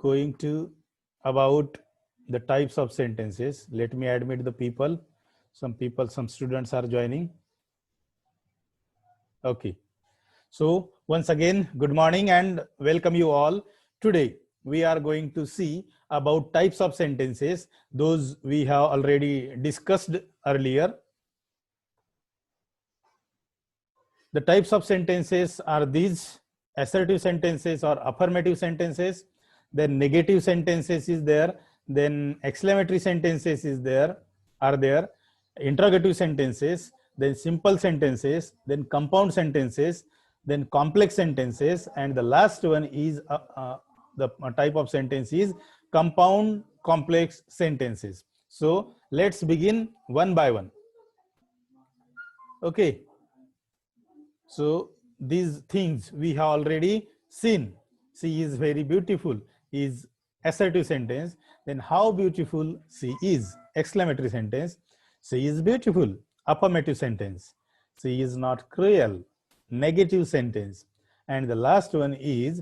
going to about the types of sentences. Let me admit the people. Some students are joining. Okay. So once again, good morning and welcome you all. Today we are going to see about types of sentences. Those we have already discussed earlier. The types of sentences are these: assertive sentences or affirmative sentences, then negative sentences is there, then exclamatory sentences is there, interrogative sentences, then simple sentences, then compound sentences, then complex sentences, and the last one is the type of sentence is compound complex sentences. So let's begin one by one. Okay. So these things we have already seen. She is very beautiful is assertive sentence. Then how beautiful she is, exclamatory sentence. She is beautiful, affirmative sentence. She is not cruel, negative sentence. And the last one is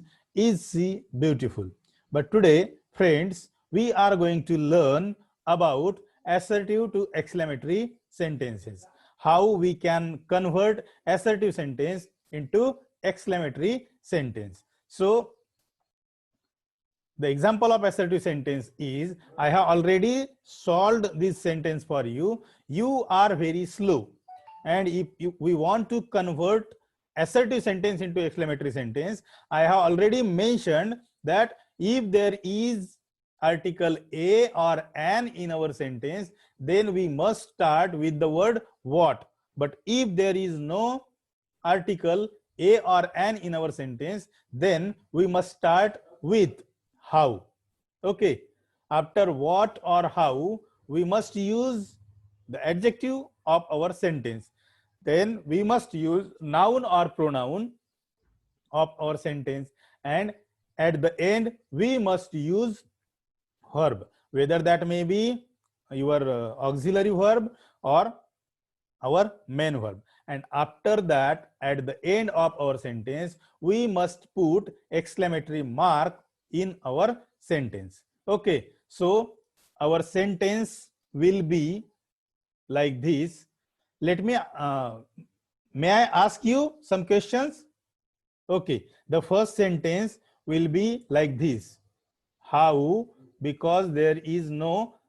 she beautiful? But today, friends, we are going to learn about assertive to exclamatory sentences. How we can convert assertive sentence into exclamatory sentence. So the example of assertive sentence is, I have already solved this sentence for you. You are very slow. And if we want to convert assertive sentence into exclamatory sentence, I have already mentioned that if there is article a or an in our sentence, then we must start with the word what. But if there is no article a or an in our sentence, then we must start with how. Okay. After what or how, we must use the adjective of our sentence. Then we must use noun or pronoun of our sentence, and at the end we must use verb, whether that may be your auxiliary verb or our main verb. And after that, at the end of our sentence, we must put exclamatory mark in our sentence. Okay, so our sentence will be like this. Let me may I ask you some questions? Okay, the first sentence will be like this: how, because there is no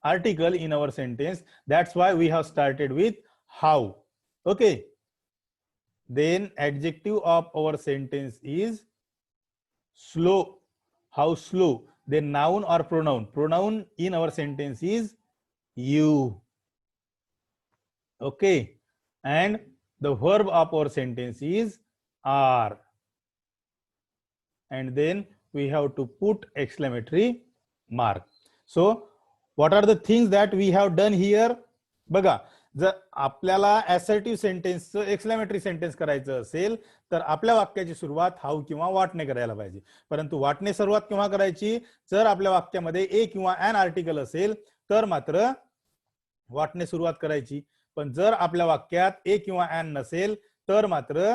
article in our sentence, that's why we have started with how. Okay, then adjective of our sentence is slow. How slow? Then noun or pronoun in our sentence is you. Okay, and the verb of our sentence is are, and then we have to put exclamatory mark. So what are the things that we have done here? बघा, जर आपल्याला assertive sentence exclamatory sentence करायचं असेल तर आपल्या वाक्याची सुरुवात हाऊ किंवा व्हॉटने करायला पाहिजे. परंतु व्हॉटने सुरुवात केव्हा करायची? जर आपल्या वाक्यामध्ये ए किंवा एन आर्टिकल असेल तर मात्र व्हॉटने सुरुवात करायची. पण जर आपल्या वाक्यात ए किंवा एन नसेल तर मात्र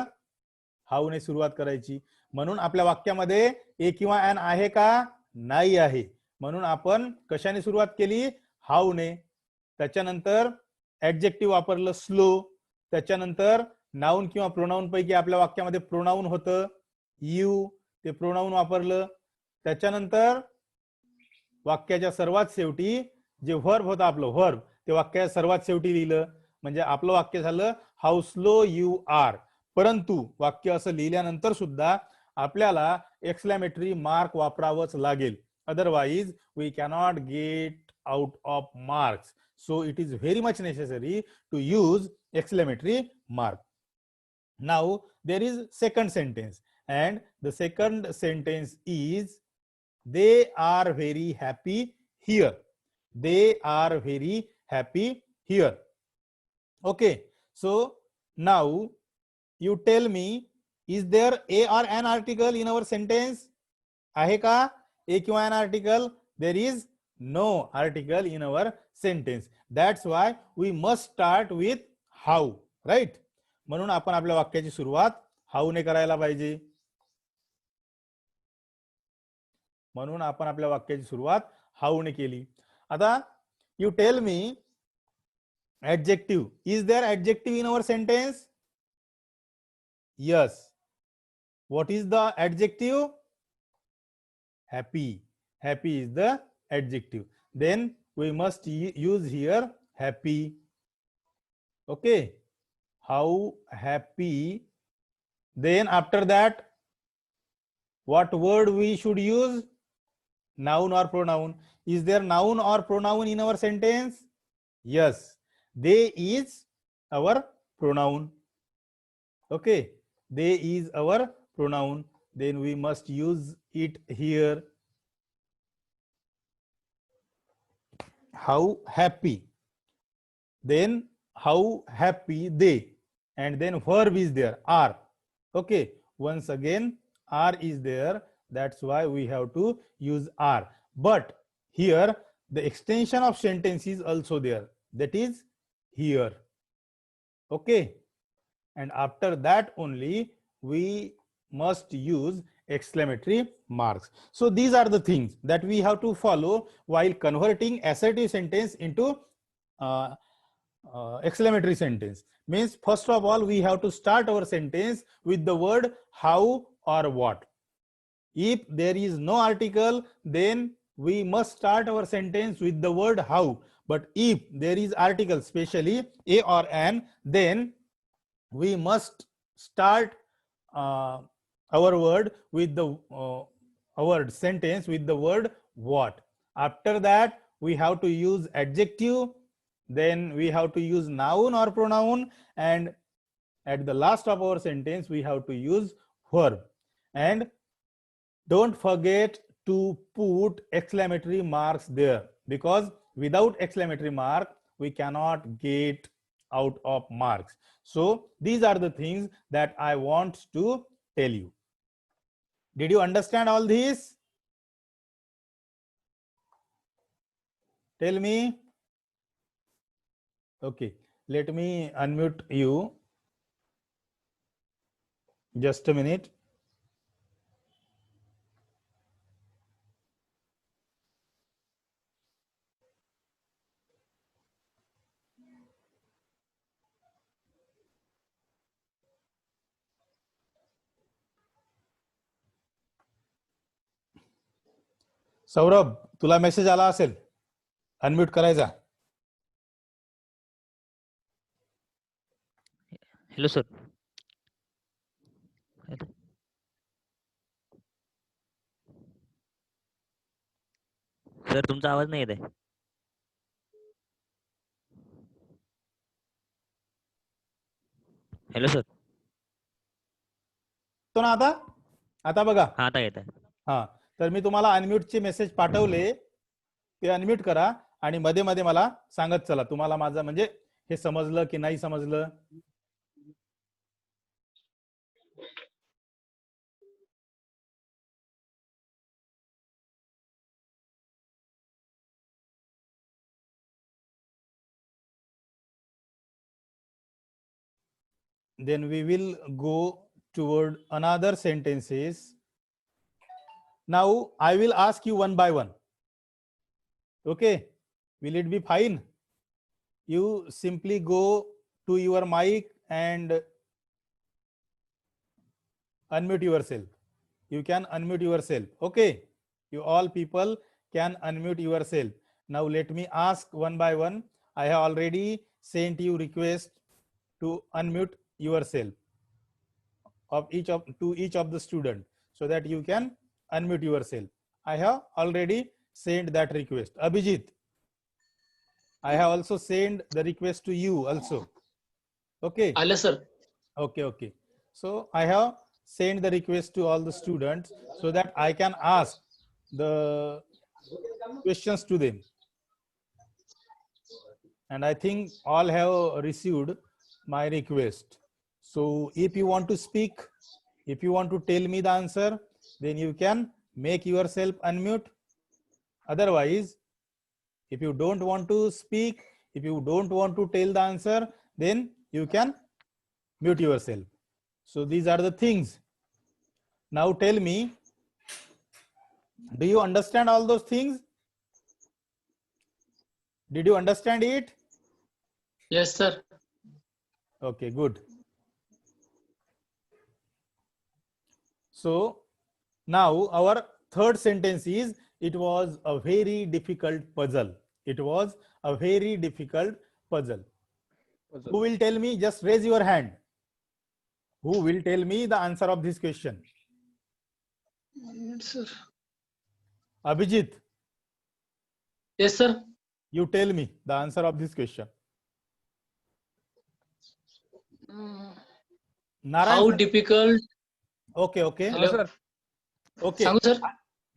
हाऊने सुरुवात करायची. म्हणून आपल्या वाक्यामध्ये ए किंवा एन आहे का? नाही आहे. म्हणून आपण कशाने सुरुवात केली? हाऊने. त्याच्यानंतर ऍडजेक्टिव्ह वापरलं स्लो. त्याच्यानंतर नाउन किंवा प्रोनाउन पैकी आपल्या वाक्यामध्ये प्रोनाउन होतं यू, ते प्रोनाउन वापरलं. त्याच्यानंतर वाक्याच्या सर्वात शेवटी जे व्हर्ब होतं आपलं व्हर्ब, ते वाक्याच्या सर्वात शेवटी लिहिलं. म्हणजे आपलं वाक्य झालं हाऊ स्लो यू आर. परंतु वाक्य असं लिहिल्यानंतर सुद्धा आपल्याला एक्सक्लेमेटरी मार्क वापरावंच लागेल. Otherwise we cannot get out of marks. So it is very much necessary to use exclamatory mark. Now there is second sentence, and the second sentence is they are very happy here. They are very happy here. Okay, so now you tell me, is there a or an article in our sentence? आहे का a किंवा an article? There is no article in our sentence. That's why we must start with how, right? म्हणून आपण आपल्या वाक्याची सुरुवात how ने करायला पाहिजे. म्हणून आपण आपल्या वाक्याची सुरुवात हाऊ ने केली. आता you tell me adjective. Is there adjective in our sentence? Yes. What is the adjective? Happy. Happy is the adjective. Then we must use here happy. Okay. How happy. Then after that, what word we should use? Noun or pronoun. Is there noun or pronoun in our sentence? Yes. They is our pronoun. Okay. They is our pronoun. Then we must use it here. How happy. Then how happy they. And then verb is there, are. Okay. Once again, are is there. That's why we have to use are. But here, the extension of sentence is also there. That is here. Okay. And after that only we must use exclamatory marks. So these are the things that we have to follow while converting assertive sentence into exclamatory sentence. Means first of all, we have to start our sentence with the word how or what. If there is no article, then we must start our sentence with the word how. But if there is article, especially a or an, then we must start our word with the our sentence with the word what. After that, we have to use adjective, then we have to use noun or pronoun, and at the last of our sentence we have to use verb. And don't forget to put exclamatory marks there, because without exclamatory mark we cannot get out of marks. So these are the things that I want to tell you. Did you understand all this? Tell me. Okay, let me unmute you. Just a minute. Saurabh, तुला message आला असेल, unmute करायचा. Hello sir. Sir तुमचा आवाज नाही येत आहे. Hello sir. तो ना आता आता बघा. हा आता येत आहे. हा, तर मी तुम्हाला अनम्यूटचे मेसेज पाठवले, ते अनम्यूट करा आणि मध्ये मध्ये मला सांगत चला तुम्हाला माझं म्हणजे हे समजलं की नाही समजलं. Then we will go toward another sentences. Now I will ask you one by one. Okay, will it be fine? You simply go to your mic and unmute yourself. You can unmute yourself. Okay, you all people can unmute yourself. Now let me ask one by one. I have already sent you request to unmute yourself to each of the student, so that you can unmute yourself. I have already sent that request. Abhijit, I have also sent the request to you also. Okay. Hello, sir. Okay. So I have sent the request to all the students so that I can ask the questions to them. And I think all have received my request. So if you want to speak, if you want to tell me the answer, then you can make yourself unmute. Otherwise, if you don't want to speak, if you don't want to tell the answer, then you can mute yourself. So these are the things. Now tell me, Do you understand all those things? Did you understand it? Yes, sir. Okay, good. So now our third sentence is, it was a very difficult puzzle. It was a very difficult puzzle. Who will tell me? Just raise your hand. Who will tell me the answer of this question? Sir. Abhijit, Yes, sir. you tell me the answer of this question. Narayan, How sir? difficult? Okay, okay. Hello. sir. Okay. Sangu, sir.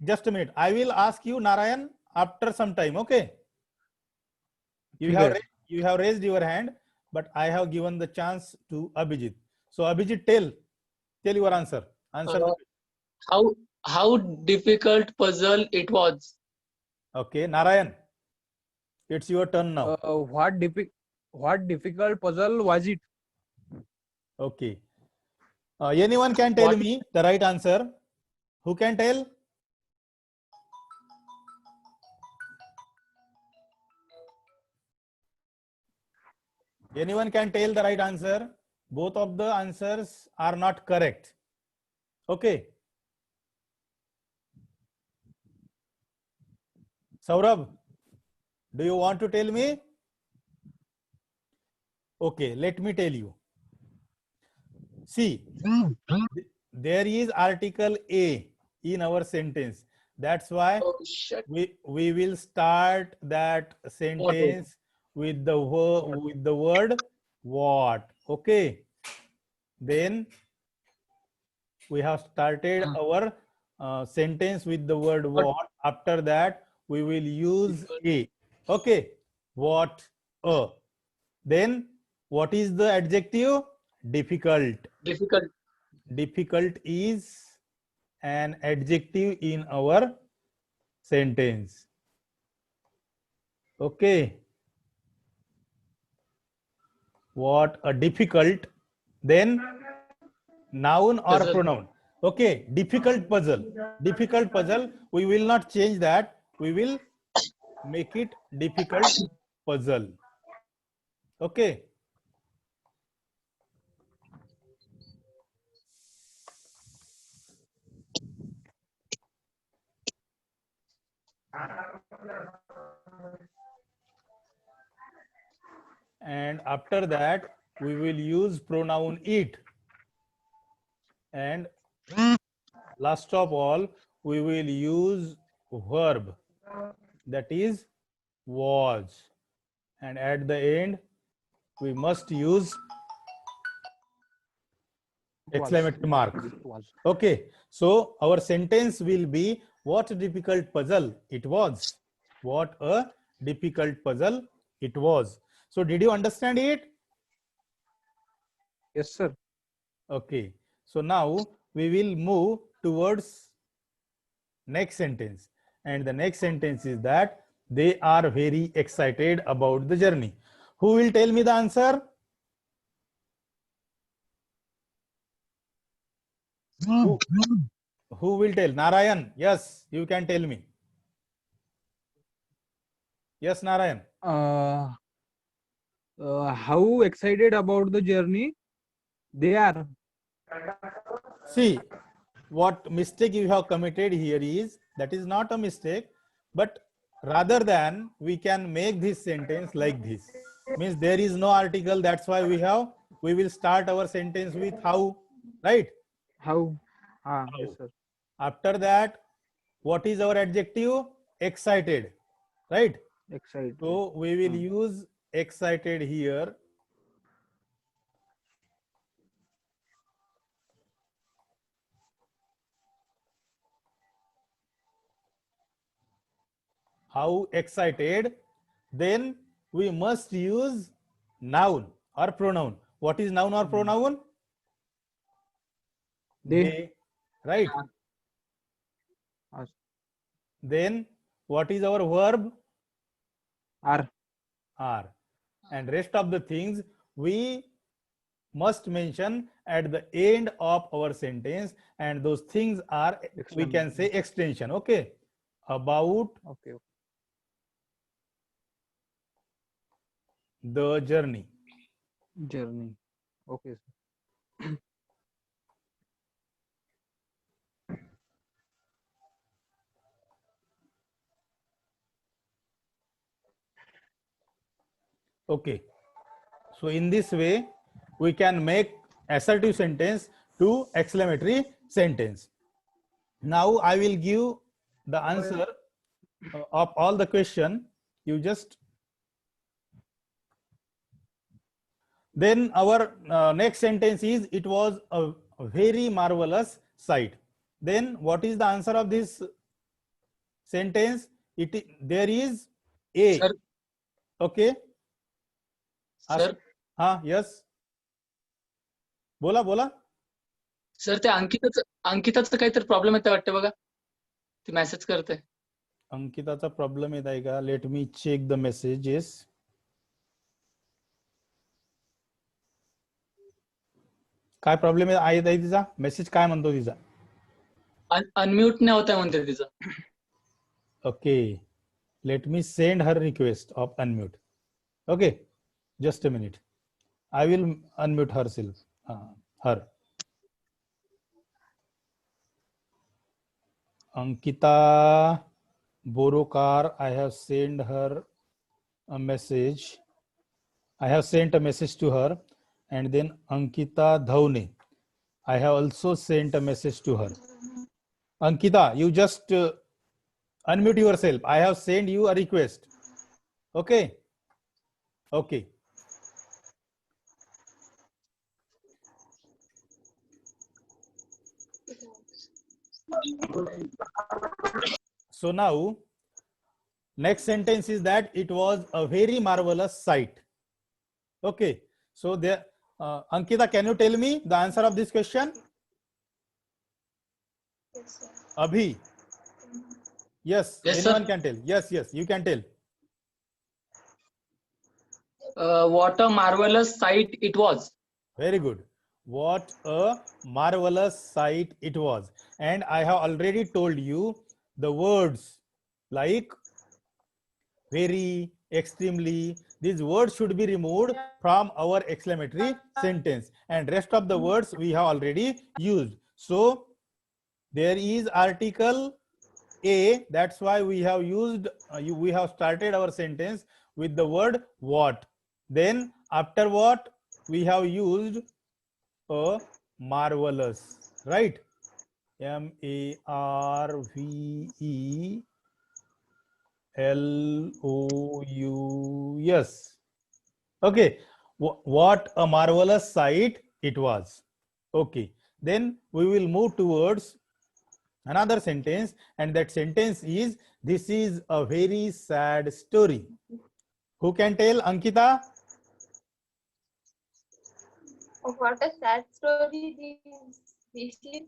Just a minute. I will ask you, Narayan, after some time. Okay. You Okay. have raised your hand, but I have given the chance to Abhijit. So Abhijit, tell your answer. Answer. How difficult puzzle it was? Okay, Narayan, it's your turn now. What difficult puzzle was it? Okay. Anyone can tell What- me the right answer? Who can tell? Anyone can tell the right answer? Both of the answers are not correct. Okay. Saurabh, do you want to tell me? Okay, let me tell you. See, there is article A in our sentence. That's why Oh, shit. we will start that sentence with the word what. Okay. Then we have started our sentence with the word what. After that, we will use a. Okay. What a. Then what is the adjective? Difficult. Difficult. Difficult is an adjective in our sentence. Okay. What a difficult. Then noun or Puzzle. pronoun. Okay. Difficult puzzle. Difficult puzzle. We will not change that. We will make it difficult puzzle. Okay. And after that, we will use pronoun it. And last of all, we will use verb, that is was. And at the end, we must use exclamatory mark. Okay, so our sentence will be, what a difficult puzzle it was. What a difficult puzzle it was. So did you understand it? Yes, sir. Okay, so now we will move towards next sentence. And the next sentence is that they are very excited about the journey. Who will tell me the answer? Who will tell? Narayan, yes, you can tell me. Yes, Narayan. How excited about the journey they are? See, what mistake you have committed here is, that is not a mistake, but rather than we can make this sentence like this. Means there is no article, that's why we will start our sentence with how, right? How? Yes, sir. After that, what is our adjective? Excited, right? Excited. So we will use excited here. How excited? Then we must use noun or pronoun. What is noun or pronoun? They, right? Yes. Then what is our verb? Are. And rest of the things we must mention at the end of our sentence, and those things are, we can say, extension. Okay, about Okay. the journey. Journey. Okay, sir. Okay. So in this way, we can make assertive sentence to exclamatory sentence. Now I will give the answer of all the question. You just then our next sentence is it was a very marvelous sight. Then what is the answer of this sentence? There is a. Sir. Okay. Sir हाँ yes. बोला बोला. Sir ते अंकिताचं काहीतरी problem येते वाटतं बघा. ती message करते. अंकिताचा प्रॉब्लेम येत आहे का? Let me check the messages. काय प्रॉब्लेम आहे तिचा? मेसेज काय म्हणतो तिचा? अनम्यूट नाही होत आहे म्हणते तिचं. Okay, let me send her request of unmute. Okay, just a minute. I will unmute herself. Her. Ankita Borokar, I have sent her a message. I have sent a message to her. And then Ankita Dhaune, I have also sent a message to her. Ankita, you just unmute yourself. I have sent you a request. Okay. Okay. So now, next sentence is that it was a very marvelous sight. Okay. So there, Ankita, can you tell me the answer of this question? Yes, sir. Abhi. Yes. Yes, Anyone sir. can tell. Yes, yes, you can tell. What a marvelous sight it was. Very good. What a marvelous sight it was. And I have already told you the words like very, extremely. These words should be removed from our exclamatory sentence. And rest of the words we have already used. So there is article A. That's why we have used, we have started our sentence with the word what. Then after what we have used a marvelous, right? marvelous. Okay, what a marvelous sight it was. Okay, then we will move towards another sentence, and that sentence is, this is a very sad story. Who can tell? Ankita? What a sad story this is.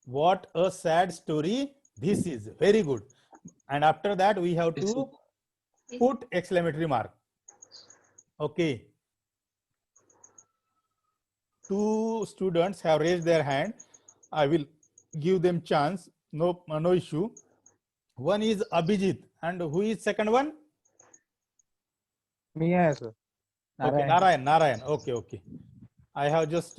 What a sad story this is. Very good. And after that we have to put exclamatory mark. Okay. 2 students have raised their hand. I will give them chance. No issue. One is Abhijit, and who is second one? Me, yes, sir. Okay, Narayan. Okay. I have just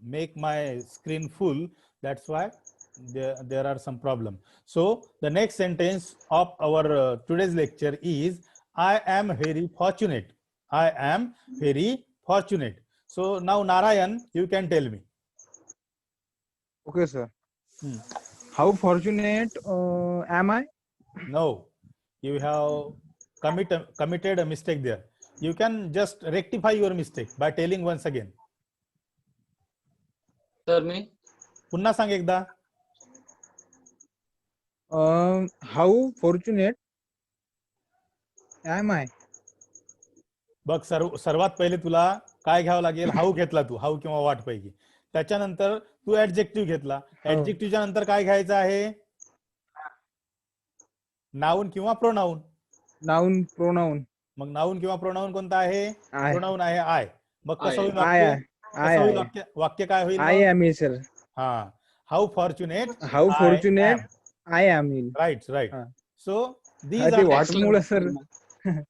make my screen full. That's why there are some problem. So the next sentence of our today's lecture is, I am very fortunate. I am very fortunate. So now Narayan, you can tell me. Okay, sir. How fortunate am I? No, you have committed a mistake there. You can just rectify your mistake by telling once again. Sir मी पुन्हा सांग एकदा. How fortunate am I? बघ, सर्वात पहिले तुला काय घ्यावं लागेल? हाऊ घेतला तू, हाऊ किंवा वाट पैकी. त्याच्यानंतर तू ऍडजेक्टिव्ह घेतला. ऍडजेक्टिव्हच्या नंतर काय घ्यायचं आहे? नाउन किंवा प्रोनाउन. Noun, pronoun. मग नाउन किंवा प्रोनाउन कोणता आहे? I. प्रोनाउन आहे आय. मग कसं होईल I. वाक्य? कसं होईल वाक्य? वाक्य काय होईल? I am, sir. हा, हाऊ fortunate. How fortunate I am ill. Right, right. हा. So these हा, ते are वाटमुळं सर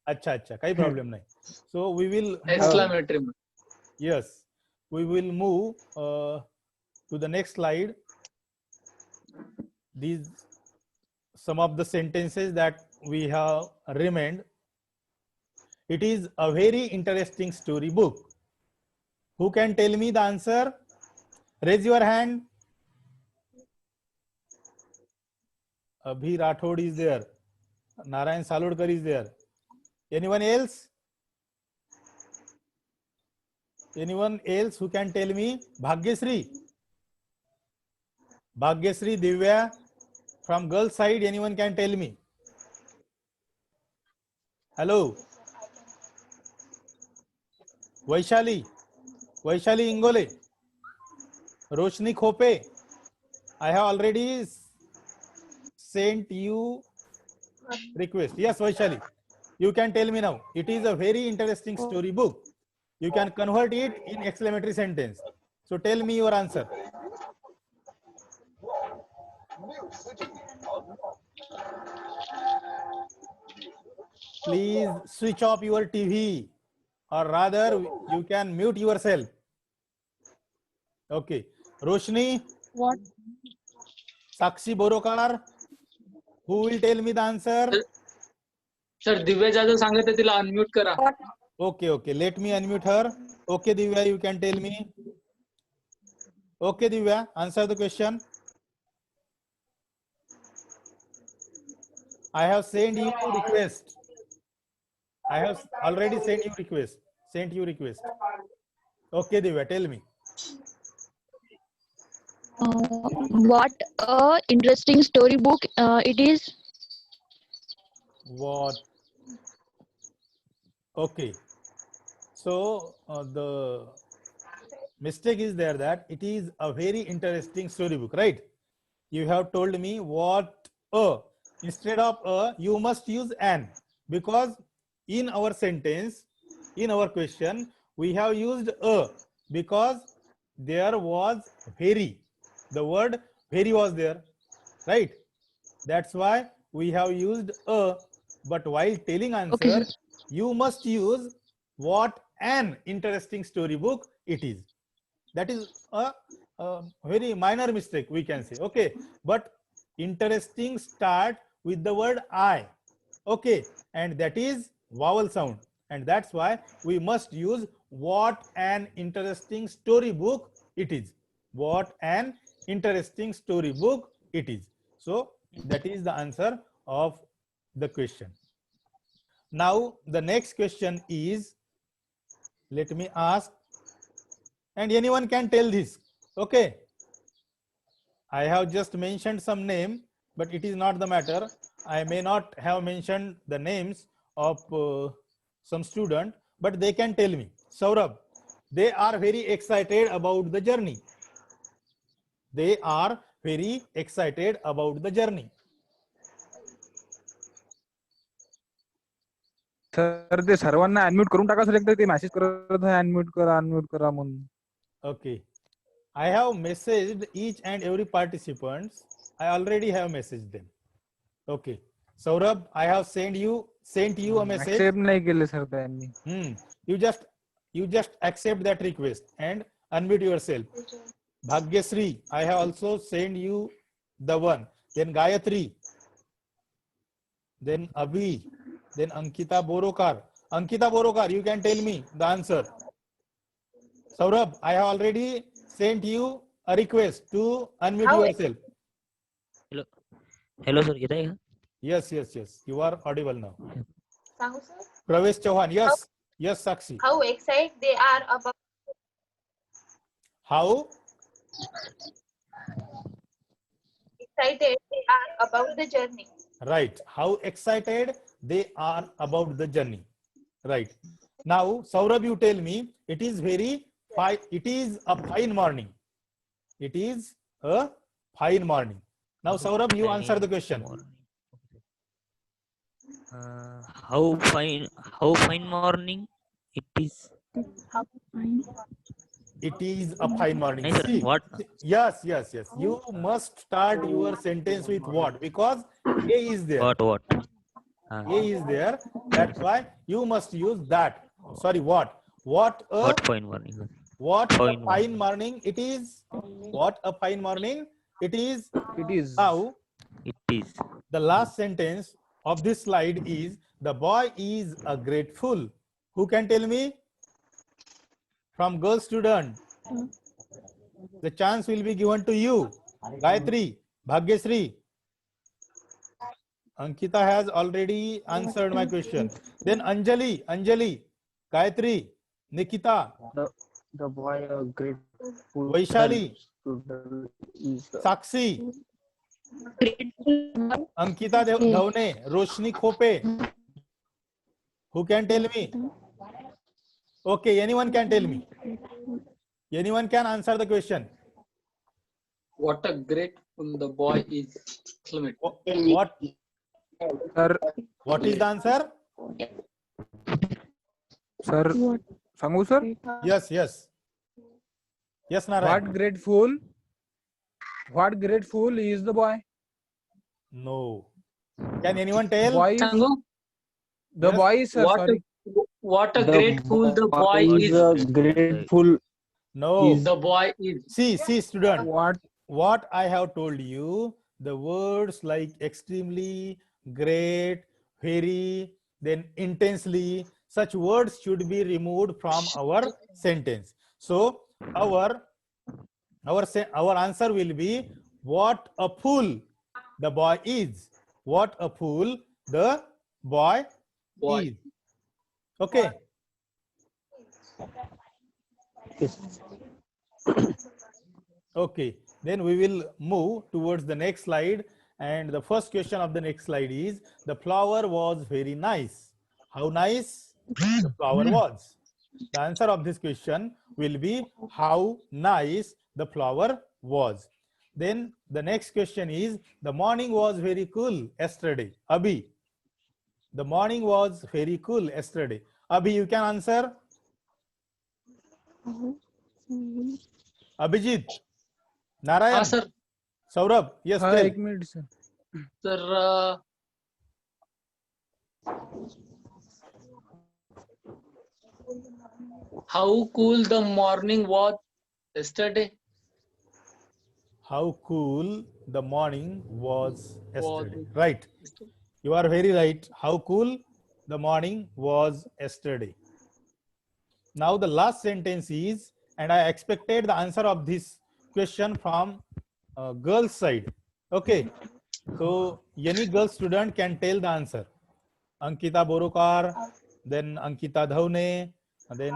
अच्छा अच्छा काही प्रॉब्लेम नाही. So we will move, exclamatory yes, we will move to the next slide. These some of the sentences that we have remained. It is a very interesting story book. Who can tell me the answer? Raise your hand. Abhi Rathod is there. Narayan Salodkar is there. Anyone else? Anyone else who can tell me? Bhagyasri. Bhagyasri, Divya, from girls side, anyone can tell me? Hello. Vaishali. Vaishali Ingole. Roshni Khope. I have already sent you request. Yes, Vaishali. You can tell me now. It is a very interesting story book. You can convert it in exclamatory sentence. So tell me your answer. Please switch off your TV, or rather you can mute yourself. Okay. Roshni. What? Sakshi Borokar. Who will tell me the answer? Sir Divya Jadhav सांगत आहे तिला unmute करा. Okay, okay. Let me unmute her. Okay, Divya, you can tell me. Okay, Divya, answer the question. I have sent you request. I have already sent you request. Sent you request. Okay, Divya, tell me. What a interesting storybook it is. What? Okay. So the mistake is there that it is a very interesting storybook, right? You have told me what a. Instead of a, you must use an, because in our sentence, in our question, we have used a because there was very. The word very was there, right? That's why we have used a. But while telling answer, Okay, sir. you must use what an interesting storybook it is. That is a very minor mistake, we can say. Okay, but interesting start with the word I. Okay, and that is vowel sound, and that's why we must use what an interesting storybook it is. What an interesting storybook it is. So that is the answer of the question. Now the next question is, let me ask, and anyone can tell this. Okay, I have just mentioned some name, but it is not the matter. I may not have mentioned the names of some student, but they can tell me. Saurabh, they are very excited about the journey. They are very excited about the journey. Sir ते सर्वांना unmute करून टाका sir, एकदा ते message करत आहे unmute करा म्हणून. Okay, I have messaged each and every participant. I already have messaged them. Okay, Saurabh, I have sent you a message. Accept नाही केले सर त्यांनी. You just accept that request and unmute yourself. Bhagyasri, I have also sent you the one. Then Gayatri, then Abhi, then Ankita Borokar. Ankita Borokar, you can tell me the answer. Saurabh, I have already sent you a request to unmute yourself. Hello sir, येत आहे का? Yes, you are audible now. सांगू sir? Pravesh Chauhan, yes, Sakshi. How excited they are about How excited they are about the journey. right? How excited they are about the journey, right? Now, Saurabh, you tell me. It is a fine morning. It is a fine morning. Now, Saurabh, you answer the question. How fine morning it is. It is a fine morning. नहीं sir, See, what? yes, yes, yes. You must start your sentence with what? Because A is there. What? A is there. That's why you must use that. Sorry, what? What a What fine morning? what a Fine fine morning it is. What a fine morning it is. It is. Now It is. the last sentence of this slide is the boy is a grateful. Who can tell me? From girl student. The chance will be given to you. Gayatri, Bhagyasri. Ankita has already answered my question. Then Anjali, Gayatri, Nikita, The boy a grateful Vaishali, student is Sakshi, Grateful. Ankita Dhavne, Roshni Khope. Who can tell me? Okay, anyone can tell me. Anyone can answer the question. What a grateful the boy is. Exclamation. What Sir, is the answer? sir, What? सांगू sir? Yes, yes. Yes, Narayan. What grateful is the boy? No. Can anyone tell? Boy is, Sangu, the Yes. boy is, sir, what sorry. what a grateful the boy is. grateful No. The boy is. See, student. What? What I have told you, the words like extremely, great, very, then intensely, such words should be removed from our sentence. So our answer will be what a fool the boy is. What a fool the boy Boy. is. Okay. Okay. Then we will move towards the next slide. And the first question of the next slide is, the flower was very nice. How nice the flower was? The answer of this question will be how nice the flower was. Then the next question is, the morning was very cool yesterday. Abhi, the morning was very cool yesterday. Abhi, you can answer. Abhijit, Narayan, Sir. Saurabh, yes, हाँ, tell. एक minute sir. Sir, how cool the morning was yesterday. How cool the morning was yesterday. Was- Right. You are very right. How cool the morning was yesterday. Now the last sentence is, and I expected the answer of this question from girls side. Okay. So any girl student can tell the answer. Ankita Borokar, then Ankita Dhavne, then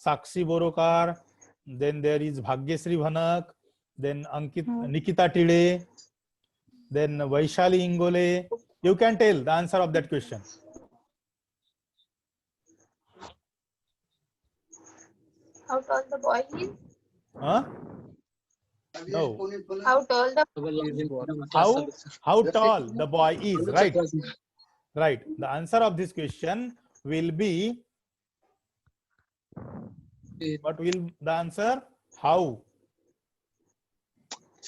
Sakshi Borokar, then there is Bhagyasri Bhanak, then Nikita Tide, then Vaishali Ingole. You can tell the answer of that question. How tall the boy is? Huh? No. How tall the How tall the boy is, right? Right. The answer of this question will be, what will the answer? How?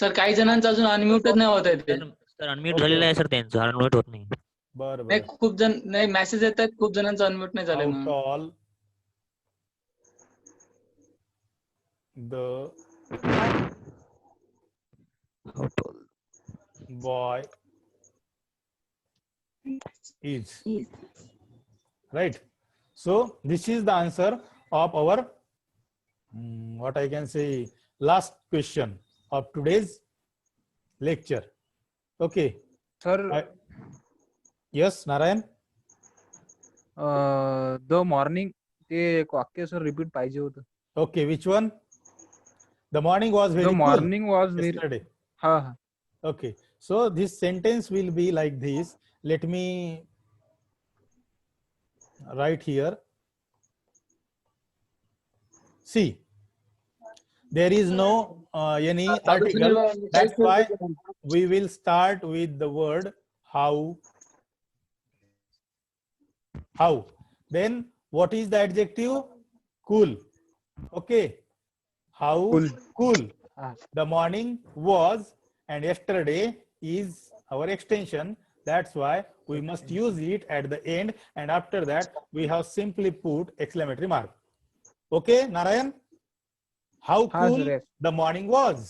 Sir काही जणांचं अजून अनम्यूटच नाही होत आहे ते. Sir unmute झालेलं आहे sir त्यांचं अनम्यूट होत नाही. बरं नाही बरं. खूप जण नाही मेसेज येत आहेत, खूप जणांचं अनम्यूट नाही How झालं. tall the How tall? boy is, right? So this is the answer of our what I can say last question of today's lecture. Okay. Sir, Yes, Narayan. the morning ते एक वाक्य sir repeat पाहिजे होतं. Okay, which one? The morning was very The cool morning was very, yesterday. हाँ हाँ. Okay, so this sentence will be like this. Let me write here. See, there is no any article. That's why we will start with the word how. How? Then what is the adjective? Cool. Okay. how Cool. cool Ah. the morning was, and yesterday is our extension. That's why we must use it at the end, and after that we have simply put exclamatory mark. Okay, Narayan? How हाँ cool sir, yes. the morning was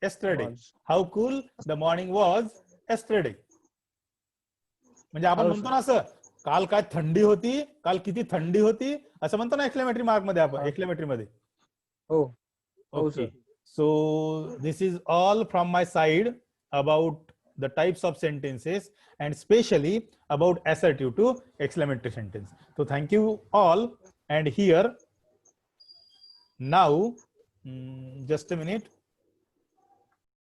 yesterday. Was. How cool the morning was yesterday. म्हणजे आपण हो, म्हणतो ना असं, काल काय थंडी होती, काल किती थंडी होती, असं म्हणतो ना एक्सक्लेमेटरी मार्क मध्ये आपण, हा. एक्सक्लेमेटरी मध्ये. Oh, oh Okay. sir. So this is all from my side about the types of sentences, and especially about assertive to exclamatory sentence. So thank you all. And here now, just a minute.